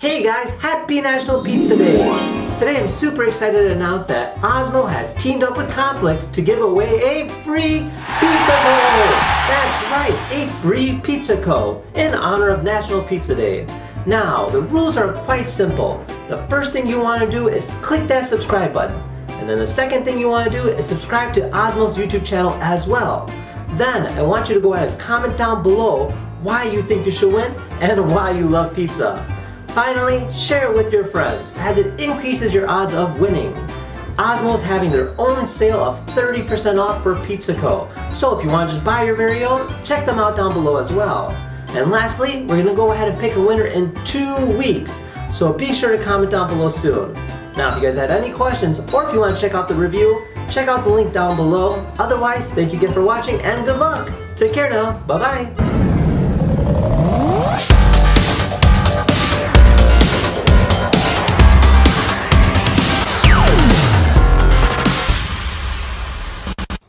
Hey guys, happy National Pizza Day! Today I'm super excited to announce that Osmo has teamed up with Conflicts to give away a free Pizza Co! That's right, a free Pizza Co! In honor of National Pizza Day. Now, the rules are quite simple. The first thing you want to do is click that subscribe button. And then the second thing you want to do is subscribe to Osmo's YouTube channel as well. Then I want you to go ahead and comment down below why you think you should win and why you love pizza. Finally, share it with your friends as it increases your odds of winning. Osmo is having their own sale of 30% off for Pizza Co. So if you want to just buy your very own, check them out down below as well. And lastly, we're going to go ahead and pick a winner in 2 weeks. So be sure to comment down below soon. Now if you guys had any questions or if you want to check out the review, check out the link down below. Otherwise, thank you again for watching and good luck. Take care now. Bye bye.